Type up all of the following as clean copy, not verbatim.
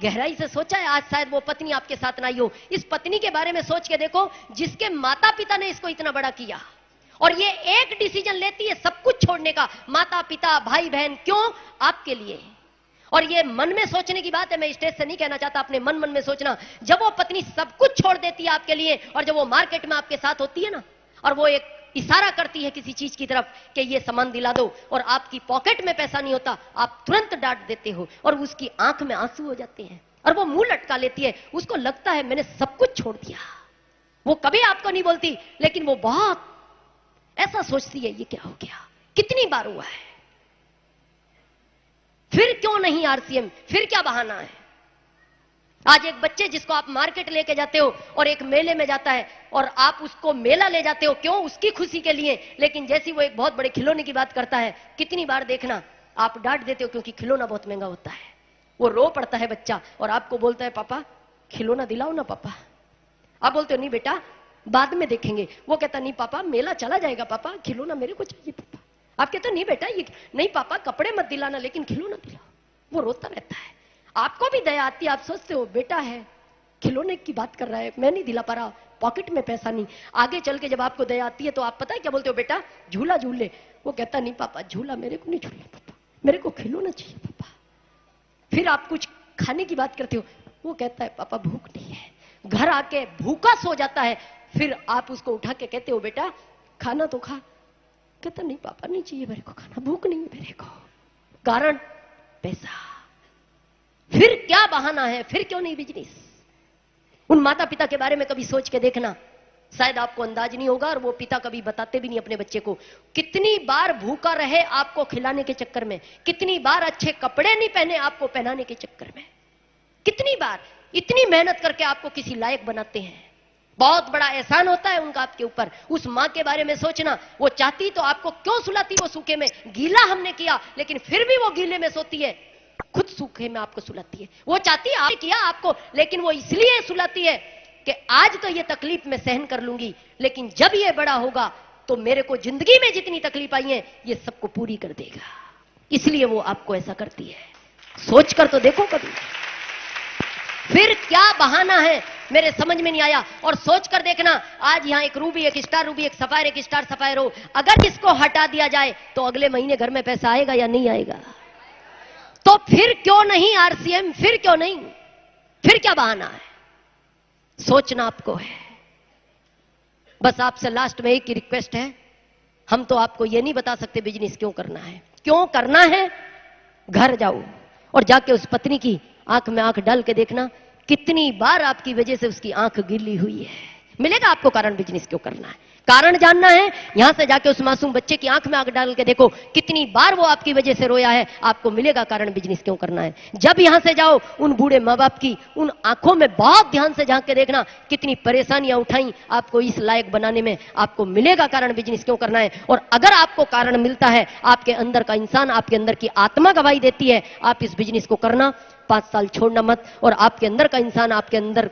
गहराई से सोचा है आज शायद वो पत्नी आपके साथ ना आई हो? इस पत्नी के बारे में सोच के देखो जिसके माता पिता ने इसको इतना बड़ा किया, और ये एक डिसीजन लेती है सब कुछ छोड़ने का, माता पिता भाई बहन, क्यों? आपके लिए। और ये मन में सोचने की बात है, मैं स्टेज से नहीं कहना चाहता, अपने मन मन में सोचना। जब वो पत्नी सब कुछ छोड़ देती है आपके लिए, और जब वो मार्केट में आपके साथ होती है ना, और वो एक इशारा करती है किसी चीज की तरफ कि ये सामान दिला दो, और आपकी पॉकेट में पैसा नहीं होता, आप तुरंत डांट देते हो, और उसकी आंख में आंसू हो जाते हैं, और वो मुंह लटका लेती है। उसको लगता है मैंने सब कुछ छोड़ दिया। वो कभी आपको नहीं बोलती, लेकिन वो बहुत ऐसा सोचती है, ये क्या हो गया, कितनी बार हुआ है, फिर क्यों नहीं आरसीएम, फिर क्या बहाना है? आज एक बच्चे जिसको आप मार्केट लेके जाते हो और एक मेले में जाता है, और आप उसको मेला ले जाते हो, क्यों? उसकी खुशी के लिए। लेकिन जैसी वो एक बहुत बड़े खिलौने की बात करता है, कितनी बार देखना आप डांट देते हो क्योंकि खिलौना बहुत महंगा होता है। वो रो पड़ता है बच्चा और आपको बोलता है पापा खिलौना दिलाओ ना पापा। आप बोलते हो नहीं बेटा बाद में देखेंगे। वो कहता नहीं पापा मेला चला जाएगा पापा, खिलौना मेरे को चाहिए पापा। आप कहते हो नहीं बेटा ये नहीं पापा कपड़े मत दिलाना लेकिन खिलौना दिलाओ। वो रोता रहता है। आपको भी दया आती है, आप सोचते हो बेटा है खिलौने की बात कर रहा है, मैं नहीं दिला पा रहा, पॉकेट में पैसा नहीं। आगे चल के जब आपको दया आती है तो आप पता है क्या बोलते हो, बेटा झूला झूल ले। वो कहता नहीं पापा झूला मेरे को नहीं झूलना पापा, मेरे को खिलौना चाहिए पापा। फिर आप कुछ खाने की बात करते हो, वो कहता है पापा भूख नहीं है, घर आके भूखा सो जाता है। फिर आप उसको उठा के कहते हो बेटा खाना तो खा। कहता नहीं पापा नहीं चाहिए मेरे को खाना, भूख नहीं है मेरे को। कारण पैसा। फिर क्या बहाना है, फिर क्यों नहीं बिजनेस? उन माता पिता के बारे में कभी सोच के देखना, शायद आपको अंदाज नहीं होगा, और वो पिता कभी बताते भी नहीं अपने बच्चे को। कितनी बार भूखा रहे आपको खिलाने के चक्कर में, कितनी बार अच्छे कपड़े नहीं पहने आपको पहनाने के चक्कर में, कितनी बार इतनी मेहनत करके आपको किसी लायक बनाते हैं। बहुत बड़ा एहसान होता है उनका आपके ऊपर। उस मां के बारे में सोचना, वो चाहती तो आपको क्यों सुलाती वो सूखे में। गीला हमने किया लेकिन फिर भी वो गीले में सोती है, खुद सूखे में आपको सुलाती है। वो चाहती है आपने किया आपको, लेकिन वो इसलिए सुलाती है कि आज तो ये तकलीफ मैं सहन कर लूंगी, लेकिन जब ये बड़ा होगा तो मेरे को जिंदगी में जितनी तकलीफ आई है ये सबको पूरी कर देगा। इसलिए वो आपको ऐसा करती है। सोचकर तो देखो कभी। फिर क्या बहाना है मेरे समझ में नहीं आया। और सोचकर देखना, आज यहां एक रूबी एक स्टार रूबी एक सफायर एक स्टार सफायर हो, अगर इसको हटा दिया जाए तो अगले महीने घर में पैसा आएगा या नहीं आएगा? तो फिर क्यों नहीं आरसीएम, फिर क्यों नहीं, फिर क्या बहाना है? सोचना आपको है। बस आपसे लास्ट में एक ही रिक्वेस्ट है, हम तो आपको यह नहीं बता सकते बिजनेस क्यों करना है। क्यों करना है, घर जाओ और जाके उस पत्नी की आंख में आंख डाल के देखना कितनी बार आपकी वजह से उसकी आंख गिली हुई है। मिलेगा आपको कारण बिजनेस क्यों करना है। कारण जानना है, यहां से जाके उस मासूम बच्चे की आंख में आंख डाल के देखो कितनी बार वो आपकी वजह से रोया है, आपको मिलेगा कारण बिजनेस क्यों करना है। जब यहां से जाओ उन बूढ़े मां बाप की उन आंखों में बहुत ध्यान से झांक के देखना कितनी परेशानियां उठाई आपको इस लायक बनाने में, आपको मिलेगा कारण बिजनेस क्यों करना है। और अगर आपको कारण मिलता है, आपके अंदर का इंसान, आपके अंदर की आत्मा गवाही देती है, आप इस बिजनेस को करना, 5 साल छोड़ना मत। और आपके अंदर का इंसान, आपके अंदर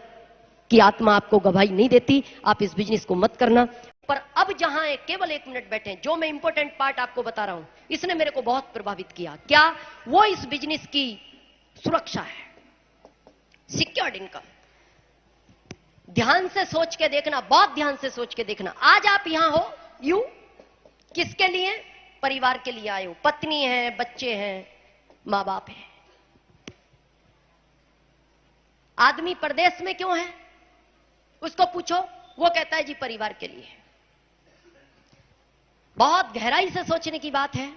की आत्मा आपको गवाही नहीं देती, आप इस बिजनेस को मत करना। पर अब जहां केवल 1 मिनट बैठे, जो मैं इंपॉर्टेंट पार्ट आपको बता रहा हूं, इसने मेरे को बहुत प्रभावित किया। क्या? वो इस बिजनेस की सुरक्षा है, सिक्योर्ड इनकम। ध्यान से सोच के देखना, बहुत ध्यान से सोच के देखना। आज आप यहां हो, यू किसके लिए? परिवार के लिए आए हो। पत्नी है, बच्चे हैं, मां बाप है। आदमी परदेश में क्यों है, उसको पूछो, वो कहता है जी परिवार के लिए। बहुत गहराई से सोचने की बात है।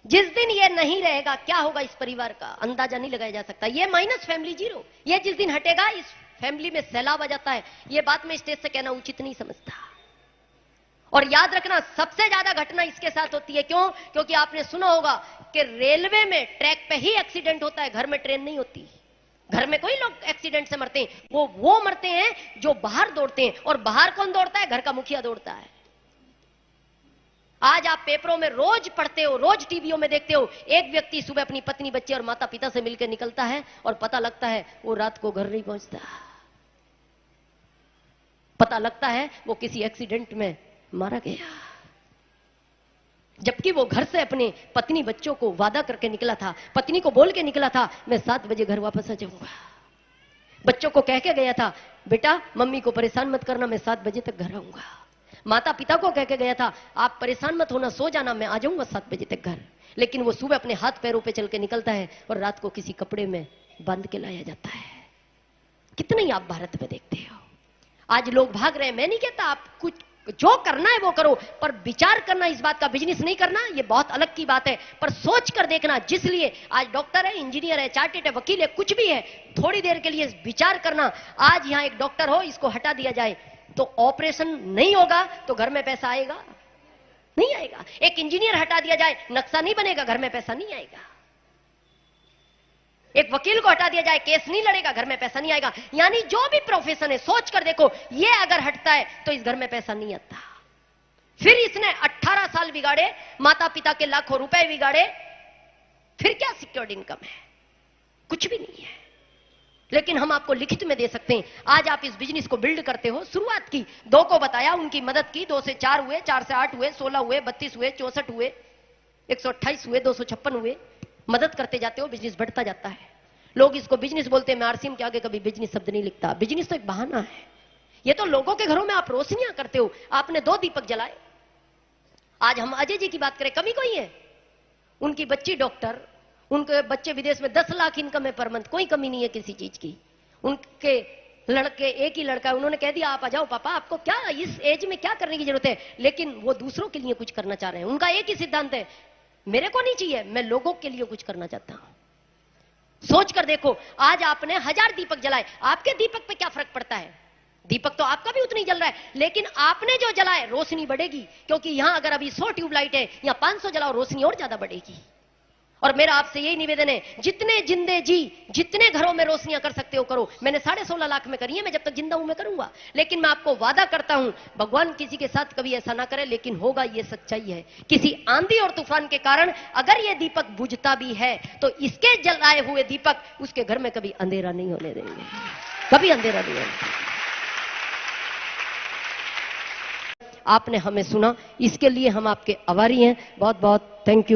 जिस दिन ये नहीं रहेगा क्या होगा इस परिवार का अंदाजा नहीं लगाया जा सकता। ये माइनस फैमिली जीरो, ये जिस दिन हटेगा इस फैमिली में सैलाब आ जाता है। ये बात मैं स्टेज से कहना उचित नहीं समझता। और याद रखना सबसे ज्यादा घटना इसके साथ होती है। क्यों? क्योंकि आपने सुना होगा कि रेलवे में ट्रैक पे ही एक्सीडेंट होता है, घर में ट्रेन नहीं होती। घर में कोई लोग एक्सीडेंट से मरते हैं, वो मरते हैं जो बाहर दौड़ते हैं। और बाहर कौन दौड़ता है? घर का मुखिया दौड़ता है। आज आप पेपरों में रोज पढ़ते हो, रोज टीवियों में देखते हो, एक व्यक्ति सुबह अपनी पत्नी बच्चे और माता पिता से मिलकर निकलता है और पता लगता है वो रात को घर नहीं पहुंचता। पता लगता है वो किसी एक्सीडेंट में मारा गया। जबकि वो घर से अपने पत्नी बच्चों को वादा करके निकला था, पत्नी को बोल के निकला था मैं 7 बजे घर वापस आ जाऊंगा। बच्चों को कह के गया था बेटा मम्मी को परेशान मत करना, मैं 7 बजे तक घर आऊंगा। माता पिता को कह के गया था आप परेशान मत होना, सो जाना, मैं आ जाऊंगा 7 बजे तक घर। लेकिन वो सुबह अपने हाथ पैरों पे चल के निकलता है और रात को किसी कपड़े में बांध के लाया जाता है। कितना ही आप भारत में देखते हो। आज लोग भाग रहे हैं। मैं नहीं कहता आप कुछ जो करना है वो करो, पर विचार करना, इस बात का बिजनेस नहीं करना, ये बहुत अलग की बात है। पर सोच कर देखना, जिसलिए आज डॉक्टर है, इंजीनियर है, चार्टेड है, वकील है, कुछ भी है, थोड़ी देर के लिए विचार करना। आज यहां एक डॉक्टर हो, इसको हटा दिया जाए तो ऑपरेशन नहीं होगा, तो घर में पैसा आएगा? नहीं आएगा। एक इंजीनियर हटा दिया जाए, नक्शा नहीं बनेगा, घर में पैसा नहीं आएगा। एक वकील को हटा दिया जाए, केस नहीं लड़ेगा, घर में पैसा नहीं आएगा। यानी जो भी प्रोफेशन है, सोच कर देखो, ये अगर हटता है तो इस घर में पैसा नहीं आता। फिर इसने 18 साल बिगाड़े, माता पिता के लाखों रुपए बिगाड़े, फिर क्या सिक्योर्ड इनकम है? कुछ भी नहीं है। लेकिन हम आपको लिखित में दे सकते हैं। आज आप इस बिजनेस को बिल्ड करते हो, शुरुआत की, 2 को बताया, उनकी मदद की, 2 से 4 हुए, 4 से 8 हुए, 16 हुए, 32 हुए, 64 हुए, 128 हुए, 256 हुए। मदद करते जाते हो, बिजनेस बढ़ता जाता है। लोग इसको बिजनेस बोलते हैं, मैं आरसीएम के आगे कभी बिजनेस शब्द नहीं लिखता। बिजनेस तो एक बहाना है। ये तो लोगों के घरों में आप रोशनियां करते हो। आपने 2 दीपक जलाए। आज हम अजय जी की बात करें, कमी कोई है? उनकी बच्ची डॉक्टर, उनके बच्चे विदेश में 10 लाख इनकम है पर मंथ, कोई कमी नहीं है किसी चीज की। उनके लड़के, एक ही लड़का है, उन्होंने कह दिया आप आ जाओ पापा, आपको क्या इस एज में क्या करने की जरूरत है। लेकिन वो दूसरों के लिए कुछ करना चाह रहे हैं। उनका एक ही सिद्धांत है, मेरे को नहीं चाहिए, मैं लोगों के लिए कुछ करना चाहता हूं। सोच कर देखो, आज आपने 1000 दीपक जलाए, आपके दीपक पे क्या फर्क पड़ता है? दीपक तो आपका भी उतना ही जल रहा है, लेकिन आपने जो जलाए रोशनी बढ़ेगी। क्योंकि यहां अगर अभी 100 ट्यूबलाइट है, या 500 जलाओ, रोशनी और ज्यादा बढ़ेगी। और मेरा आपसे यही निवेदन है, जितने जिंदे जी, जितने घरों में रोशनियां कर सकते हो करो। मैंने 16.5 लाख में करी है, मैं जब तक जिंदा हूं मैं करूंगा। लेकिन मैं आपको वादा करता हूं, भगवान किसी के साथ कभी ऐसा ना करे, लेकिन होगा, ये सच्चाई है। किसी आंधी और तूफान के कारण अगर ये दीपक बुझता भी है, तो इसके जलाए हुए दीपक उसके घर में कभी अंधेरा नहीं होने देंगे, कभी अंधेरा नहीं होने। आपने हमें सुना, इसके लिए हम आपके आभारी हैं। बहुत बहुत थैंक यू।